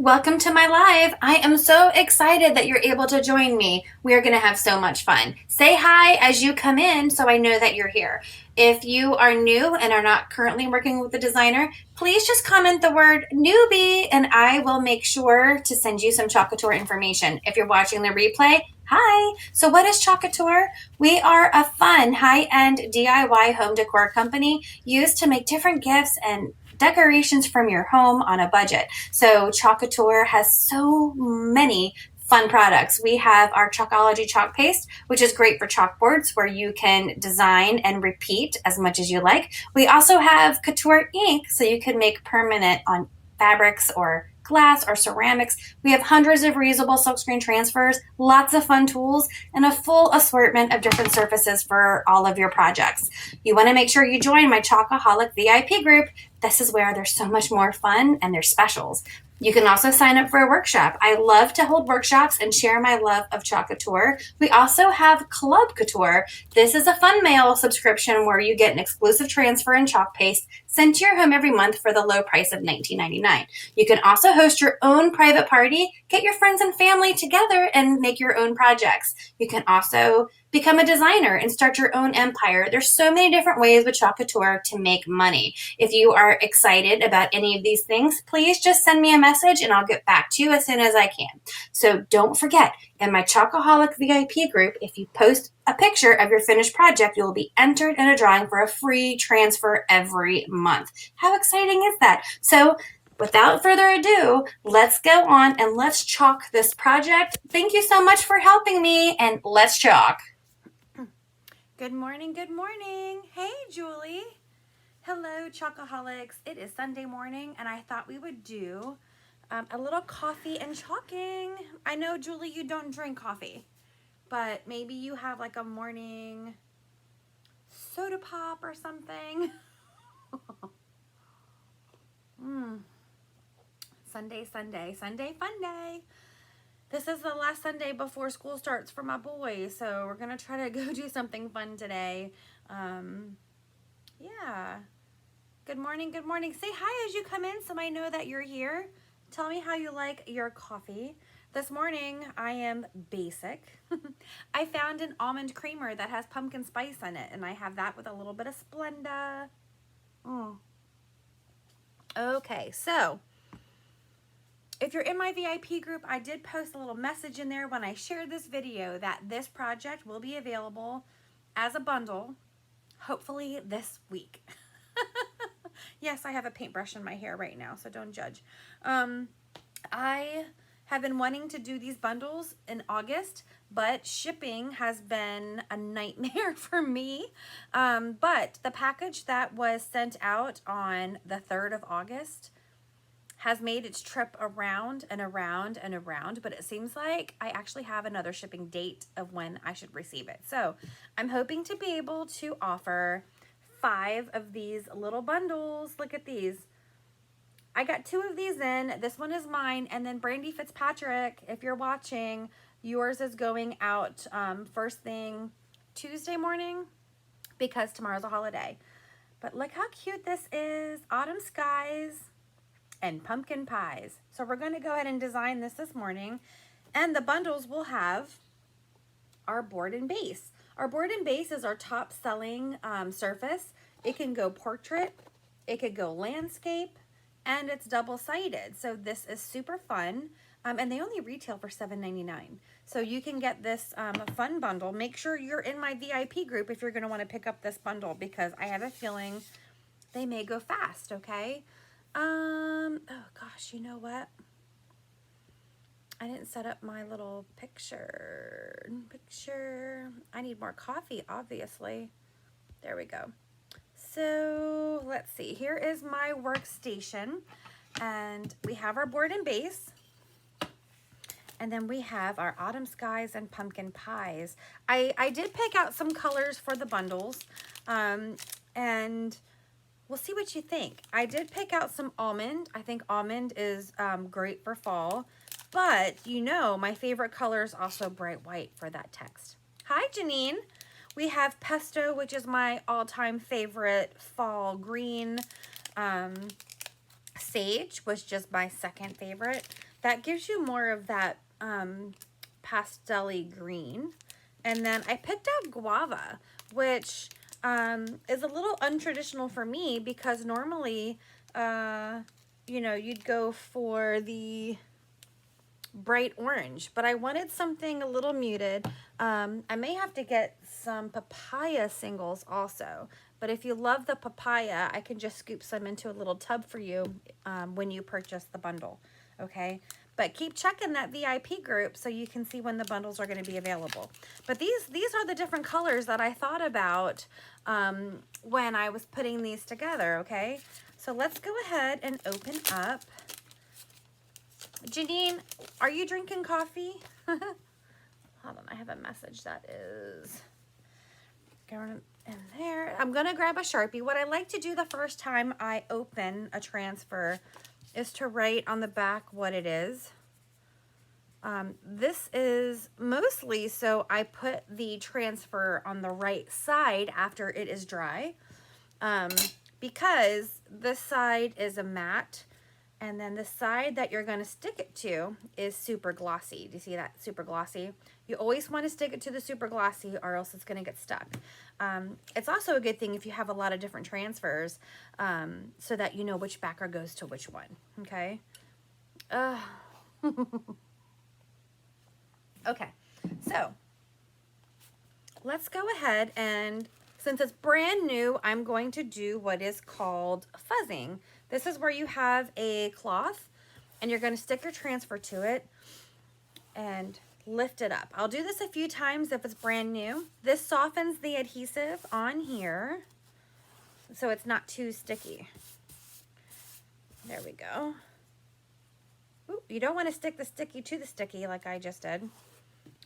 Welcome to my live. I am so excited that you're able to join me. We are going to have so much fun. Say hi as you come in so I know that you're here. If you are new and are not currently working with a designer, please just comment the word newbie and I will make sure to send you some Chalk Couture information. If you're watching the replay, hi. So what is Chalk Couture? We are a fun, high-end DIY home decor company used to make different gifts and decorations from your home on a budget. So Chalk Couture has so many fun products. We have our Chalkology chalk paste, which is great for chalkboards where you can design and repeat as much as you like. We also have Couture ink, so you can make permanent on fabrics or glass or ceramics. We have hundreds of reusable silkscreen transfers, lots of fun tools, and a full assortment of different surfaces for all of your projects. You want to make sure you join my Chalkaholic VIP group. This is where there's so much more fun and there's specials. You can also sign up for a workshop. I love to hold workshops and share my love of Chalk Couture. We also have Club Couture. This is a fun mail subscription where you get an exclusive transfer and chalk paste sent to your home every month for the low price of $19.99. You can also host your own private party, get your friends and family together, and make your own projects. You can also become a designer and start your own empire. There's so many different ways with Chalk Couture to make money. If you are excited about any of these things, please just send me a message and I'll get back to you as soon as I can. So don't forget, in my Chalkaholic VIP group, if you post a picture of your finished project, you will be entered in a drawing for a free transfer every month. How exciting is that? So without further ado, let's go on and let's chalk this project. Thank you so much for helping me, and let's chalk. Good morning, good morning. Hey, Julie. Hello, Chalkaholics. It is Sunday morning, and I thought we would do a little coffee and chalking. I know, Julie, you don't drink coffee, but maybe you have like a morning soda pop or something. Sunday fun day. This is the last Sunday before school starts for my boys, so we're going to try to go do something fun today. Yeah. Good morning, good morning. Say hi as you come in so I know that you're here. Tell me how you like your coffee. This morning, I am basic. I found an almond creamer that has pumpkin spice in it, and I have that with a little bit of Splenda. Okay, so if you're in my VIP group, I did post a little message in there when I shared this video that this project will be available as a bundle, hopefully this week. Yes, I have a paintbrush in my hair right now, so don't judge. I have been wanting to do these bundles in August, but shipping has been a nightmare for me. But the package that was sent out on the 3rd of August has made its trip around and around and around, but it seems like I actually have another shipping date of when I should receive it. So I'm hoping to be able to offer 5 of these little bundles. Look at these. I got 2 of these in. This one is mine. And then Brandy Fitzpatrick, if you're watching, yours is going out first thing Tuesday morning because tomorrow's a holiday. But look how cute this is. Autumn skies and pumpkin pies. So we're going to go ahead and design this morning. And the bundles will have our board and base. Our board and base is our top selling surface. It can go portrait, it could go landscape, and it's double-sided. So this is super fun. And they only retail for $7.99. So you can get this fun bundle. Make sure you're in my VIP group if you're going to want to pick up this bundle because I have a feeling they may go fast, okay? Oh gosh, you know what? I didn't set up my little picture. I need more coffee, obviously. There we go. So let's see. Here is my workstation. And we have our board and base. And then we have our autumn skies and pumpkin pies. I did pick out some colors for the bundles. And we'll see what you think. I did pick out some almond. I think almond is great for fall. But, you know, my favorite color is also bright white for that text. Hi, Janine. We have pesto, which is my all-time favorite fall green. Sage was just my second favorite. that gives you more of that pastel-y green. And then I picked out guava, which is a little untraditional for me because normally, you know, you'd go for the bright orange, but I wanted something a little muted. I may have to get some papaya singles also, but if you love the papaya, I can just scoop some into a little tub for you when you purchase the bundle, okay? But keep checking that VIP group so you can see when the bundles are going to be available. But these are the different colors that I thought about when I was putting these together, okay? So let's go ahead and open up. Janine, are you drinking coffee? Hold on, I have a message that is going in there. I'm gonna grab a Sharpie. What I like to do the first time I open a transfer is to write on the back what it is. This is mostly so I put the transfer on the right side after it is dry, because this side is a matte. And then the side that you're going to stick it to is super glossy. Do you see that? Super glossy. You always want to stick it to the super glossy or else it's going to get stuck. It's also a good thing if you have a lot of different transfers so that you know which backer goes to which one. Okay. Okay. So let's go ahead and since it's brand new, I'm going to do what is called fuzzing. This is where you have a cloth and you're going to stick your transfer to it and lift it up. I'll do this a few times if it's brand new. This softens the adhesive on here so it's not too sticky. There we go. Ooh, you don't want to stick the sticky to the sticky like I just did.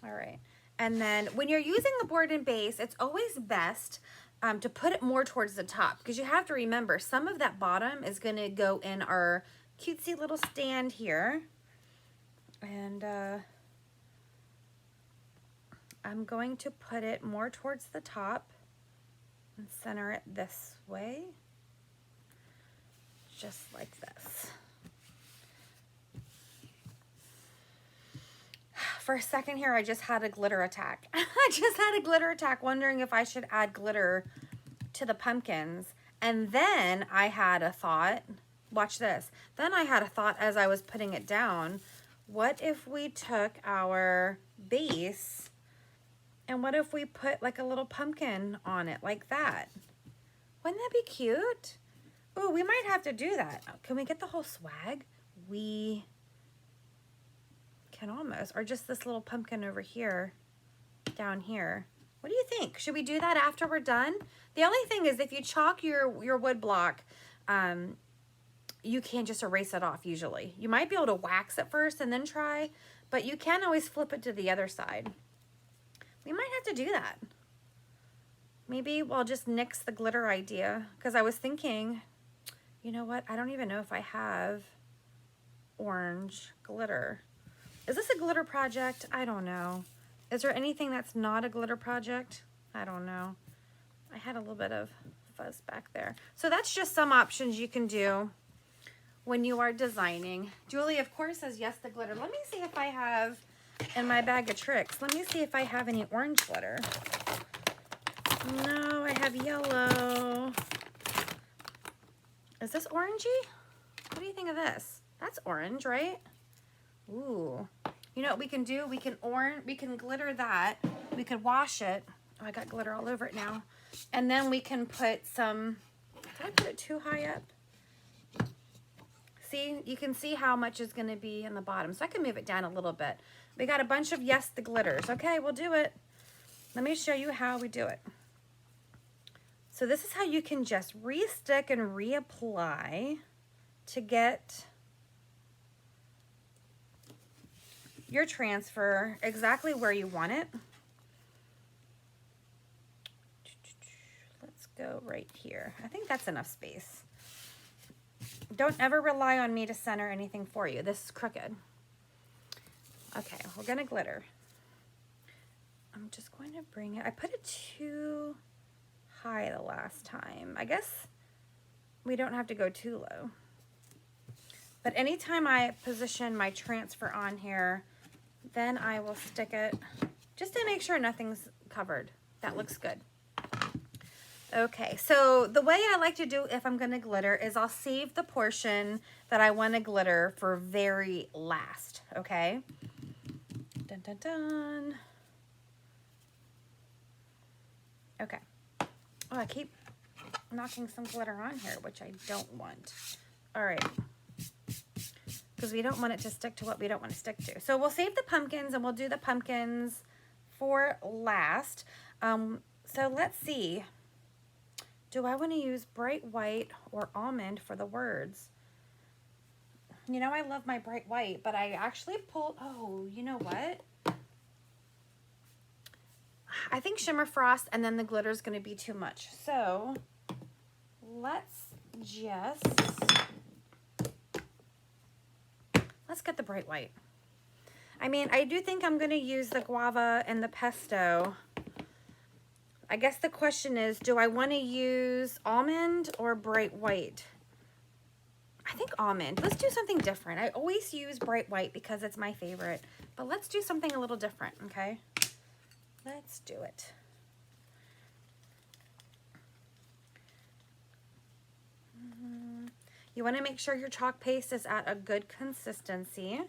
All right. And then when you're using the board and base, it's always best to put it more towards the top because you have to remember some of that bottom is going to go in our cutesy little stand here. And I'm going to put it more towards the top and center it this way, just like this. For a second here, I just had a glitter attack. I just had a glitter attack wondering if I should add glitter to the pumpkins. And then I had a thought, watch this. Then I had a thought as I was putting it down, what if we took our base and what if we put like a little pumpkin on it like that? Wouldn't that be cute? Ooh, we might have to do that. Can we get the whole swag? We can almost, or just this little pumpkin over here, down here. What do you think? Should we do that after we're done? The only thing is if you chalk your wood block, you can't just erase it off usually. You might be able to wax it first and then try, but you can always flip it to the other side. We might have to do that. Maybe we'll just nix the glitter idea because I was thinking, you know what? I don't even know if I have orange glitter. Is this a glitter project? I don't know. Is there anything that's not a glitter project? I don't know. I had a little bit of fuzz back there. So that's just some options you can do when you are designing. Julie, of course, says yes to glitter. Let me see if I have in my bag of tricks. Let me see if I have any orange glitter. No, I have yellow. Is this orangey? What do you think of this? That's orange, right? Ooh. You know what we can do? We can glitter that. We could wash it. Oh, I got glitter all over it now. And then we can put some, did I put it too high up? See, you can see how much is going to be in the bottom. So I can move it down a little bit. We got a bunch of yes the glitters. Okay, we'll do it. Let me show you how we do it. So this is how you can just re-stick and reapply to get your transfer exactly where you want it. Let's go right here. I think that's enough space. Don't ever rely on me to center anything for you. This is crooked. Okay, we're gonna glitter. I'm just going to bring it. I put it too high the last time. I guess we don't have to go too low. But anytime I position my transfer on here, then I will stick it just to make sure nothing's covered. That looks good. Okay, so the way I like to do if I'm going to glitter is I'll save the portion that I want to glitter for very last, okay? Dun, dun, dun. Okay. Oh, I keep knocking some glitter on here, which I don't want. All right. Because we don't want it to stick to what we don't want to stick to. So we'll save the pumpkins and we'll do the pumpkins for last. So let's see. Do I want to use bright white or almond for the words? You know, I love my bright white, but I actually pulled, oh, you know what? I think Shimmer Frost and then the glitter is going to be too much. So let's get the bright white. I mean, I do think I'm going to use the guava and the pesto. I guess the question is, do I want to use almond or bright white? I think almond. Let's do something different. I always use bright white because it's my favorite, but let's do something a little different, okay? Let's do it. You want to make sure your chalk paste is at a good consistency.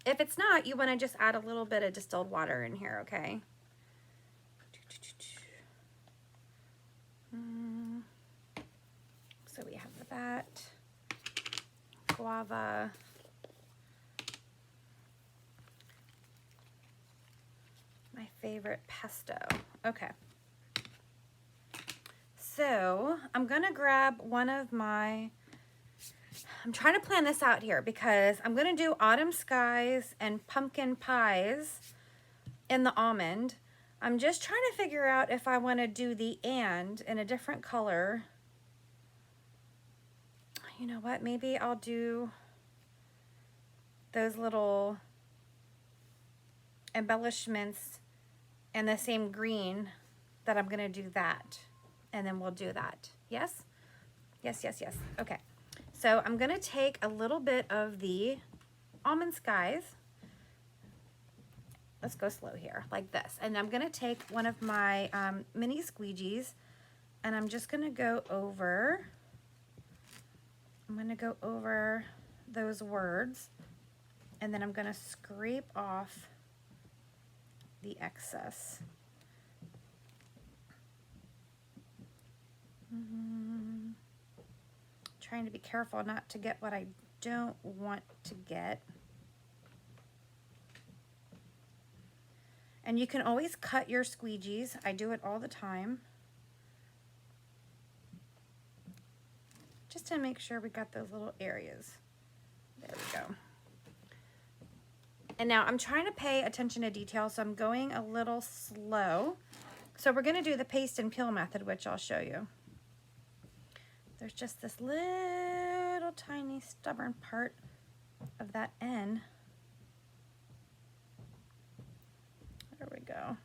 If it's not, you want to just add a little bit of distilled water in here, okay? So we have that, guava, my favorite pesto. Okay. So I'm gonna grab one of my, I'm trying to plan this out here because I'm gonna do autumn skies and pumpkin pies in the almond. I'm just trying to figure out if I want to do the and in a different color. You know what? Maybe I'll do those little embellishments in the same green that I'm going to do that. And then we'll do that. Yes? Yes, yes, yes. Okay. So I'm going to take a little bit of the almond skies. Let's go slow here, like this. And I'm going to take one of my mini squeegees, and I'm just going to go over, those words, and then I'm going to scrape off the excess. Trying to be careful not to get what I don't want to get. And you can always cut your squeegees. I do it all the time. Just to make sure we got those little areas. There we go. And now I'm trying to pay attention to detail, so I'm going a little slow. So we're going to do the paste and peel method, which I'll show you. There's just this little tiny stubborn part of that N. There we go.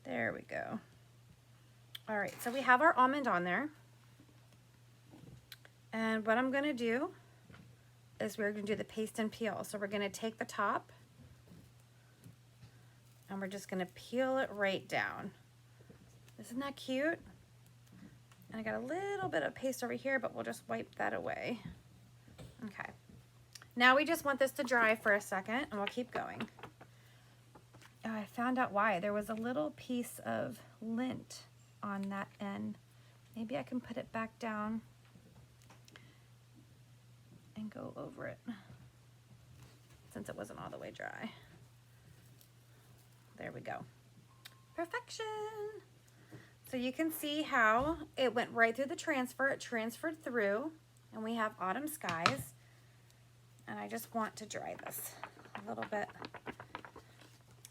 There we go. All right, so we have our almond on there. And what I'm gonna do is we're gonna do the paste and peel. So we're gonna take the top and we're just gonna peel it right down. Isn't that cute? And I got a little bit of paste over here, but we'll just wipe that away. Okay. Now we just want this to dry for a second and we'll keep going. Oh, I found out why. There was a little piece of lint on that end. Maybe I can put it back down and go over it since it wasn't all the way dry. There we go. Perfection. So you can see how it went right through the transfer. It transferred through and we have autumn skies. And I just want to dry this a little bit.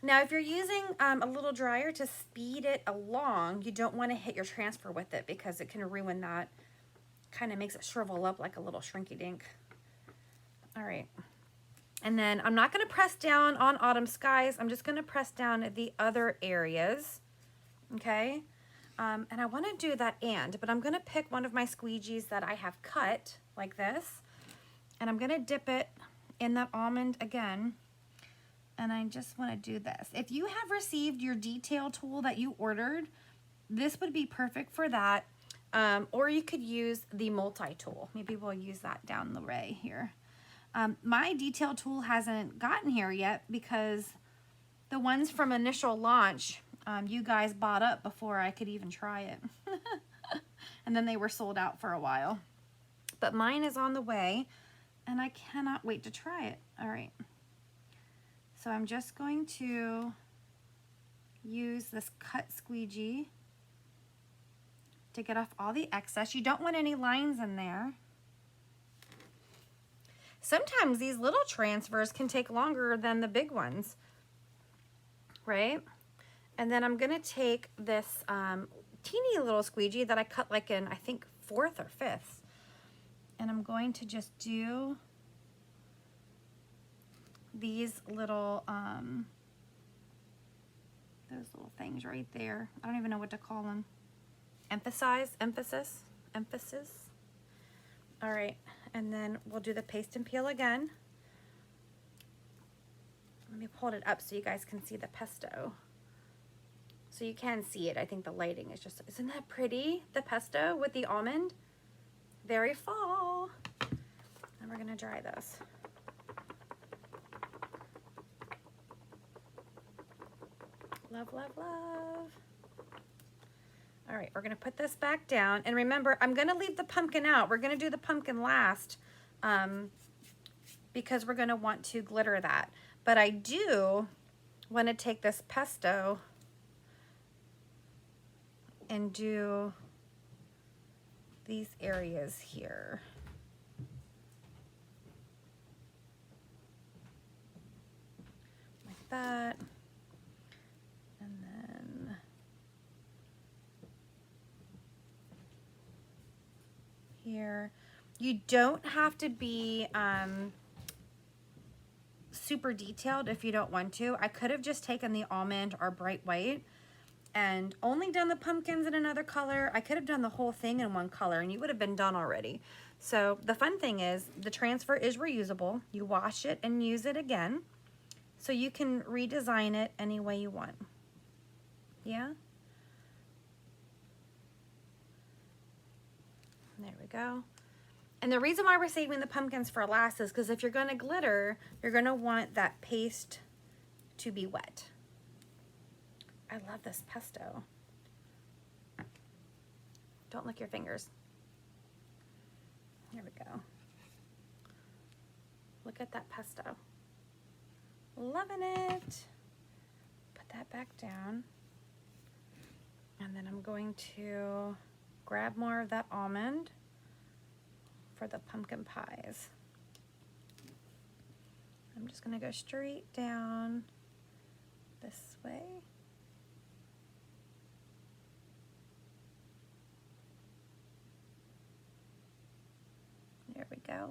Now, if you're using a little dryer to speed it along, you don't want to hit your transfer with it because it can ruin that. Kind of makes it shrivel up like a little shrinky dink. All right. And then I'm not going to press down on autumn skies. I'm just going to press down at the other areas. Okay. And I want to do that but I'm going to pick one of my squeegees that I have cut like this, and I'm going to dip it in that almond again. And I just want to do this. If you have received your detail tool that you ordered, this would be perfect for that. Or you could use the multi-tool. Maybe we'll use that down the way here. My detail tool hasn't gotten here yet because the ones from initial launch, you guys bought up before I could even try it. And then they were sold out for a while. But mine is on the way, and I cannot wait to try it. All right. So I'm just going to use this cut squeegee to get off all the excess. You don't want any lines in there. Sometimes these little transfers can take longer than the big ones, right? And then I'm gonna take this teeny little squeegee that I cut like in, I think, 4th or 5th. And I'm going to just do these little, those little things right there. I don't even know what to call them. Emphasis. All right, and then we'll do the paste and peel again. Let me hold it up so you guys can see the pesto. So you can see it. I think the lighting is just, isn't that pretty? The pesto with the almond. Very fall. And we're gonna dry this. Love, love, love. All right, we're gonna put this back down. And remember, I'm gonna leave the pumpkin out. We're gonna do the pumpkin last because we're gonna want to glitter that. But I do wanna take this pesto and do these areas here. Like that. And then here. You don't have to be super detailed if you don't want to. I could have just taken the almond or bright white and only done the pumpkins in another color. I could have done the whole thing in one color and you would have been done already. So the fun thing is the transfer is reusable. You wash it and use it again. So you can redesign it any way you want. Yeah? There we go. And the reason why we're saving the pumpkins for last is because if you're going to glitter, you're going to want that paste to be wet. I love this pesto. Don't lick your fingers. Here we go. Look at that pesto. Loving it. Put that back down. And then I'm going to grab more of that almond for the pumpkin pies. I'm just going to go straight down this way. There we go.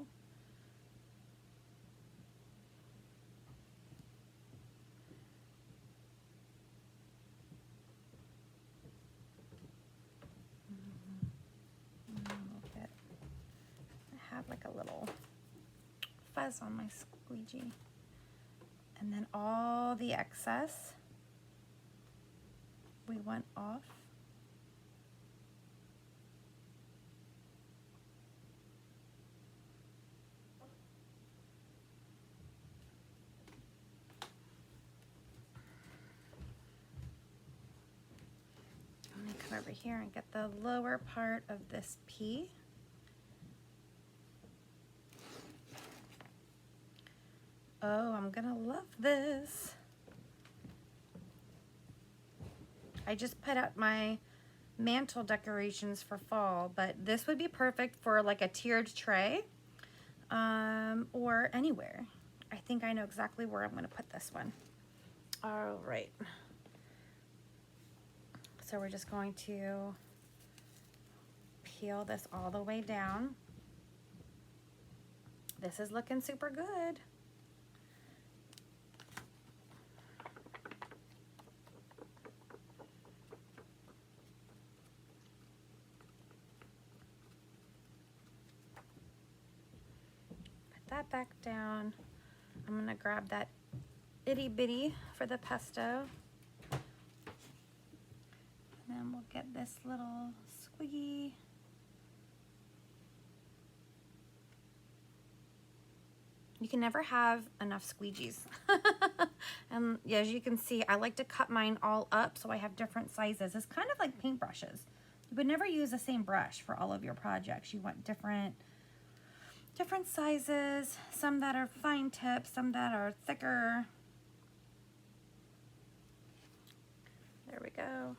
I have like a little fuzz on my squeegee. And then all the excess we want off. Come over here and get the lower part of this pea. Oh, I'm gonna love this. I just put up my mantle decorations for fall, but this would be perfect for like a tiered tray or anywhere. I think I know exactly where I'm gonna put this one. All right. So we're just going to peel this all the way down. This is looking super good. that back down. I'm gonna grab that itty bitty for the pesto. And then we'll get this little squiggy. You can never have enough squeegees. And yeah, as you can see, I like to cut mine all up so I have different sizes. It's kind of like paintbrushes. You would never use the same brush for all of your projects. You want different sizes, some that are fine tips, some that are thicker. There we go.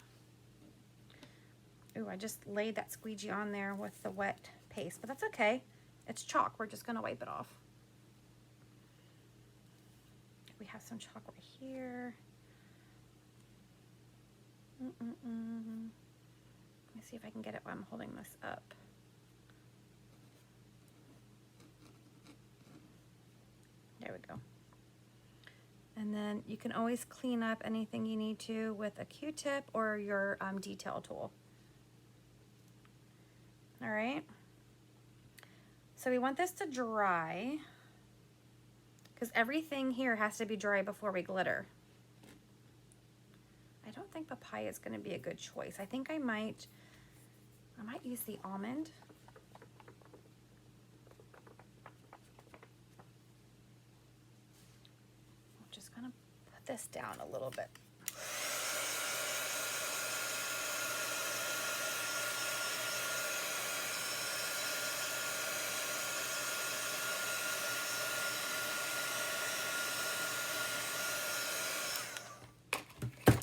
Ooh, I just laid that squeegee on there with the wet paste, but that's okay. It's chalk, we're just gonna wipe it off. We have some chalk right here. Let me see if I can get it while I'm holding this up. There we go. And then you can always clean up anything you need to with a Q-tip or your detail tool. All right. So we want this to dry because everything here has to be dry before we glitter. I don't think papaya is going to be a good choice. I think I might use the almond. I'm just going to put this down a little bit.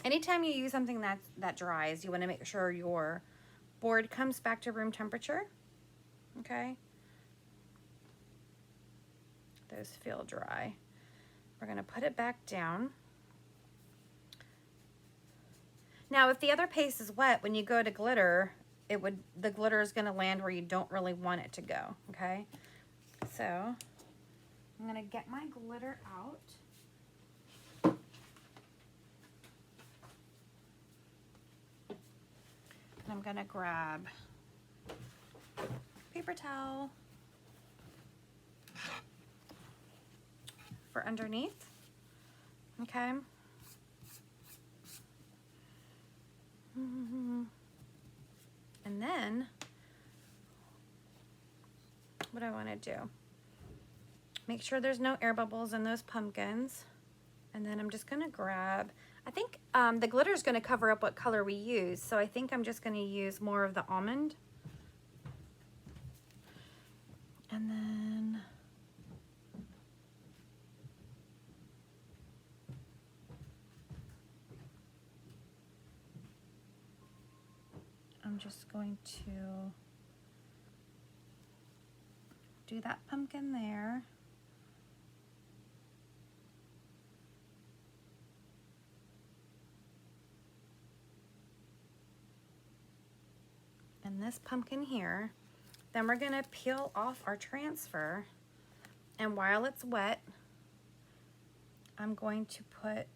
Anytime you use something that dries, you want to make sure your board comes back to room temperature. Okay? Those feel dry. We're going to put it back down. Now, if the other paste is wet, when you go to glitter, the glitter is going to land where you don't really want it to go. Okay? So, I'm going to get my glitter out. And I'm gonna grab paper towel for underneath, okay? And then, what I wanna do, make sure there's no air bubbles in those pumpkins. And then I'm just gonna grab, I think the glitter is going to cover up what color we use, so I think I'm just going to use more of the almond. And then I'm just going to do that pumpkin there. And this pumpkin here. Then we're gonna peel off our transfer, and while it's wet, I'm going to put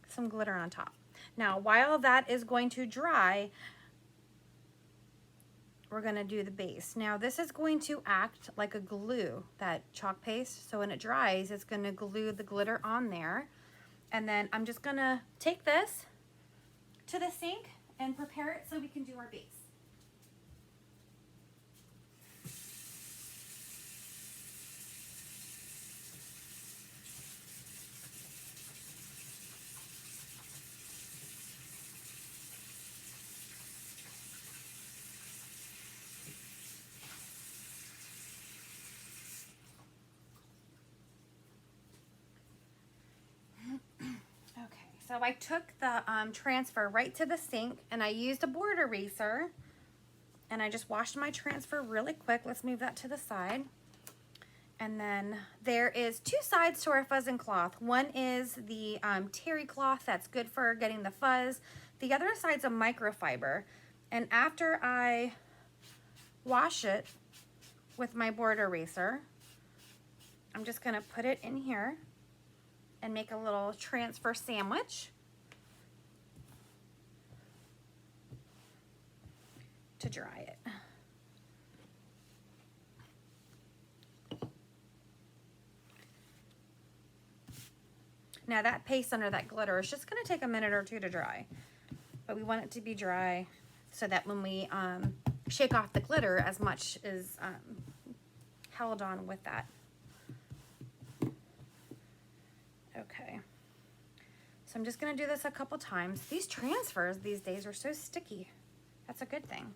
some glitter on top. Now, while that is going to dry, we're gonna do the base. Now, this is going to act like a glue, that chalk paste, so when it dries, it's gonna glue the glitter on there. And then I'm just gonna take this to the sink and prepare it so we can do our base. So I took the transfer right to the sink, and I used a board eraser, and I just washed my transfer really quick. Let's move that to the side. And then there is two sides to our fuzzing cloth. One is the terry cloth that's good for getting the fuzz. The other side's a microfiber. And after I wash it with my board eraser, I'm just gonna put it in here and make a little transfer sandwich to dry it. Now that paste under that glitter is just going to take a minute or two to dry, but we want it to be dry so that when we shake off the glitter, as much is held on with that. Okay, so I'm just going to do this a couple times. These transfers these days are so sticky. That's a good thing.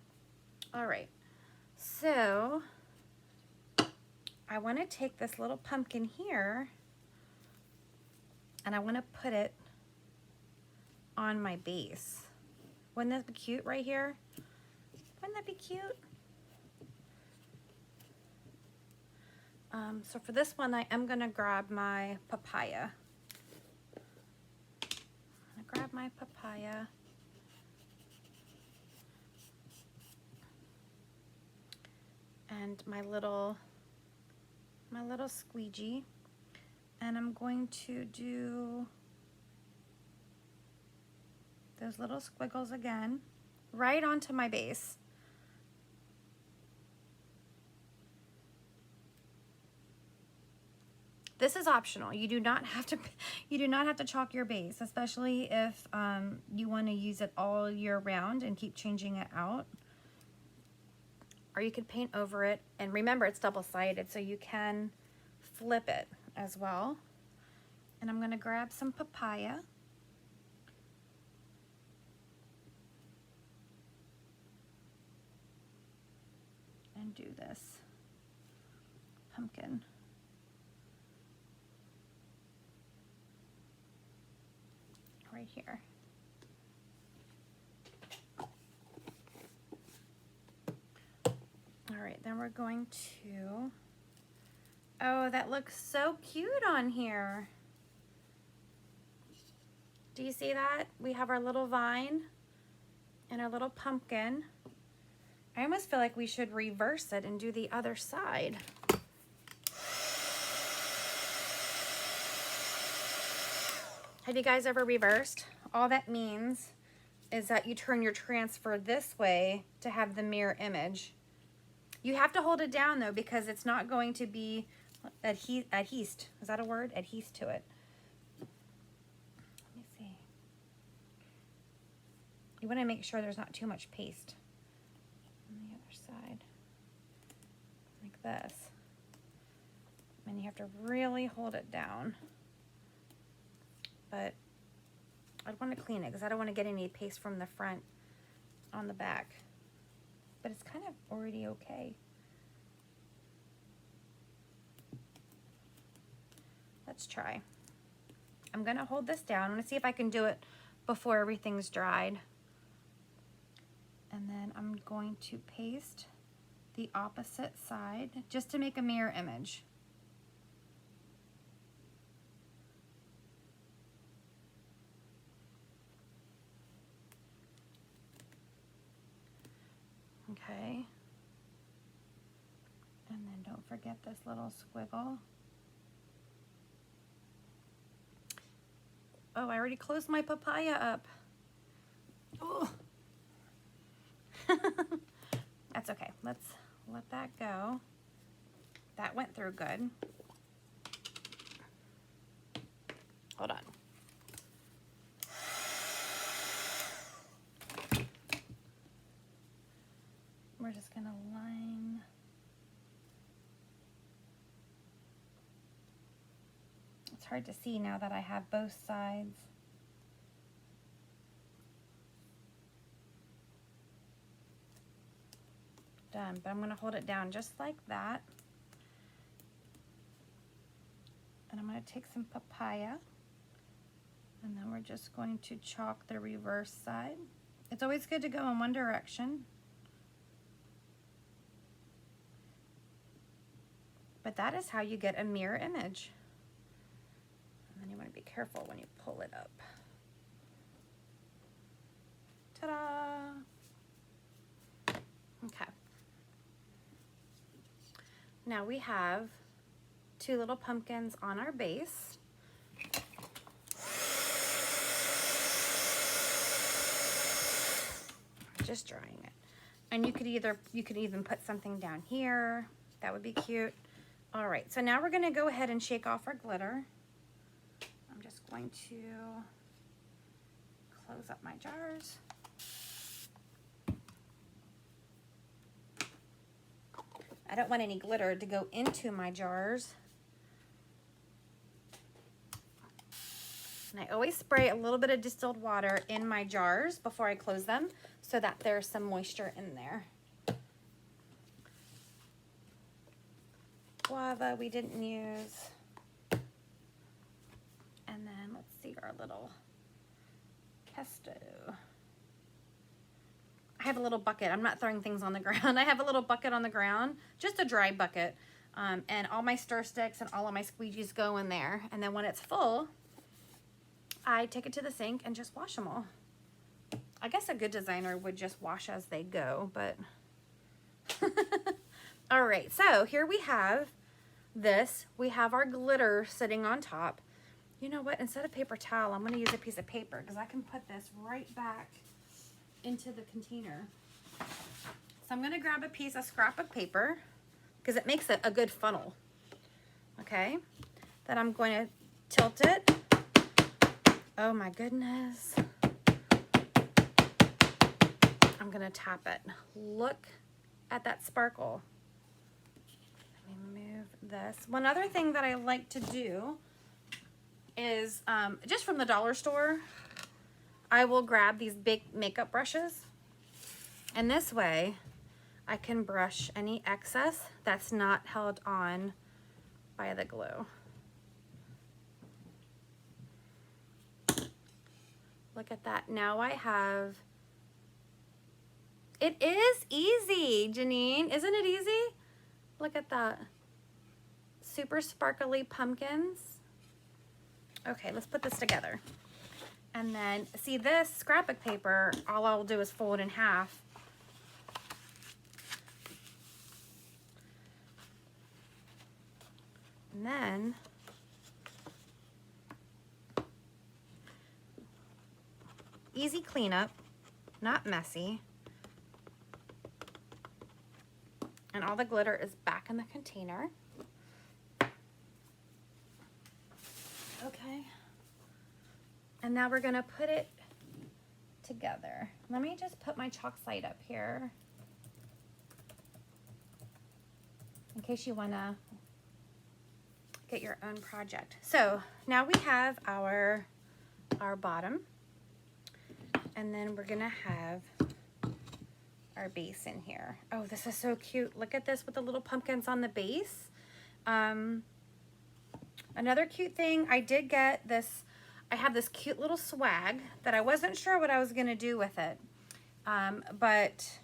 All right, so I want to take this little pumpkin here and I want to put it on my base. Wouldn't that be cute right here? Wouldn't that be cute? So for this one, I am gonna grab my papaya. I'm gonna grab my papaya. And my little squeegee. And I'm going to do those little squiggles again, right onto my base. This is optional. You do not have to chalk your base, especially if you want to use it all year round and keep changing it out. Or you could paint over it, and remember it's double-sided, so you can flip it as well. And I'm going to grab some papaya. And do this pumpkin. Right here. All right, then we're going to, oh, that looks so cute on here. Do you see that? We have our little vine and our little pumpkin. I almost feel like we should reverse it and do the other side. Have you guys ever reversed? All that means is that you turn your transfer this way to have the mirror image. You have to hold it down though, because it's not going to be adhesed. Is that a word? Adhese to it. Let me see. You want to make sure there's not too much paste on the other side, like this. And you have to really hold it down. But I'd want to clean it because I don't want to get any paste from the front on the back. But it's kind of already okay. Let's try. I'm going to hold this down. I'm going to see if I can do it before everything's dried. And then I'm going to paste the opposite side just to make a mirror image. Okay. And then don't forget this little squiggle. Oh, I already closed my papaya up. Oh. That's okay. Let's let that go. That went through good. Hold on. We're just gonna line. It's hard to see now that I have both sides. Done, but I'm gonna hold it down just like that. And I'm gonna take some papaya, and then we're just going to chalk the reverse side. It's always good to go in one direction. But that is how you get a mirror image. And then you want to be careful when you pull it up. Ta-da! Okay. Now we have two little pumpkins on our base. Just drying it. And you could even put something down here. That would be cute. All right, so now we're gonna go ahead and shake off our glitter. I'm just going to close up my jars. I don't want any glitter to go into my jars. And I always spray a little bit of distilled water in my jars before I close them so that there's some moisture in there. Guava we didn't use. And then let's see our little pesto. I have a little bucket. I'm not throwing things on the ground. I have a little bucket on the ground, just a dry bucket. And all my stir sticks and all of my squeegees go in there. And then when it's full, I take it to the sink and just wash them all. I guess a good designer would just wash as they go, but all right, so here we have this. We have our glitter sitting on top. You know what? Instead of paper towel, I'm going to use a piece of paper because I can put this right back into the container. So I'm going to grab a piece of scrapbook paper because it makes it a good funnel. Okay, then I'm going to tilt it. Oh my goodness. I'm going to tap it. Look at that sparkle. Let me move this. One other thing that I like to do is just from the dollar store, I will grab these big makeup brushes, and this way I can brush any excess that's not held on by the glue. Look at that. Now I have, it is easy, Janine. Isn't it easy? Look at that. Super sparkly pumpkins. Okay, let's put this together. And then, see this scrapbook paper, all I'll do is fold in half. And then, easy cleanup, not messy. And all the glitter is back in the container. Okay. And now we're gonna put it together. Let me just put my chalk slide up here in case you wanna get your own project. So now we have our bottom, and then we're gonna have our base in here. Oh, this is so cute. Look at this with the little pumpkins on the base. Another cute thing, I did get this, I have this cute little swag that I wasn't sure what I was gonna do with it. But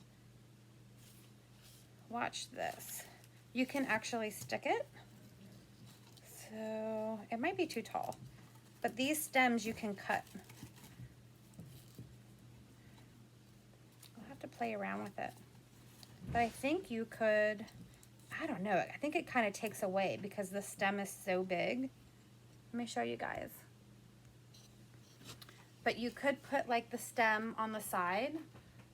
watch this. You can actually stick it. So it might be too tall, but these stems you can cut. I'll have to play around with it. But I think you could, I don't know, I think it kind of takes away because the stem is so big. Let me show you guys. But you could put like the stem on the side,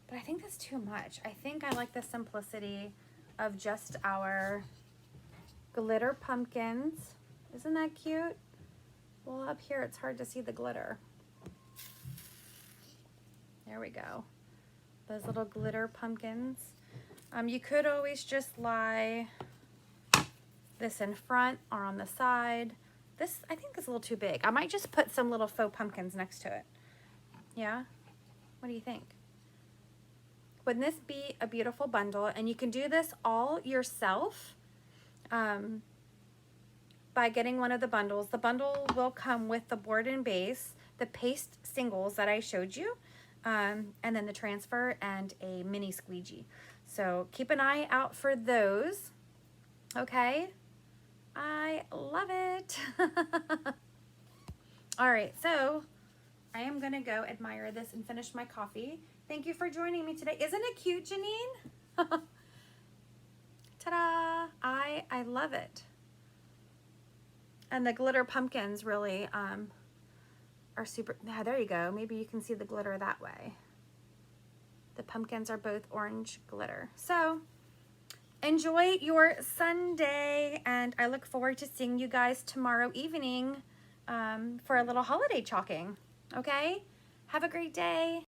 but I think that's too much. I think I like the simplicity of just our glitter pumpkins. Isn't that cute? Well, up here it's hard to see the glitter. There we go. Those little glitter pumpkins. You could always just lie this in front or on the side. This, I think, is a little too big. I might just put some little faux pumpkins next to it. Yeah? What do you think? Wouldn't this be a beautiful bundle? And you can do this all yourself by getting one of the bundles. The bundle will come with the board and base, the paste singles that I showed you, and then the transfer and a mini squeegee. So keep an eye out for those. Okay? I love it. All right, so I am gonna go admire this and finish my coffee. Thank you for joining me today. Isn't it cute, Janine? Ta-da! I love it. And the glitter pumpkins really are super, yeah, there you go. Maybe you can see the glitter that way. The pumpkins are both orange glitter. So enjoy your Sunday, and I look forward to seeing you guys tomorrow evening for a little holiday chalking. Okay? Have a great day.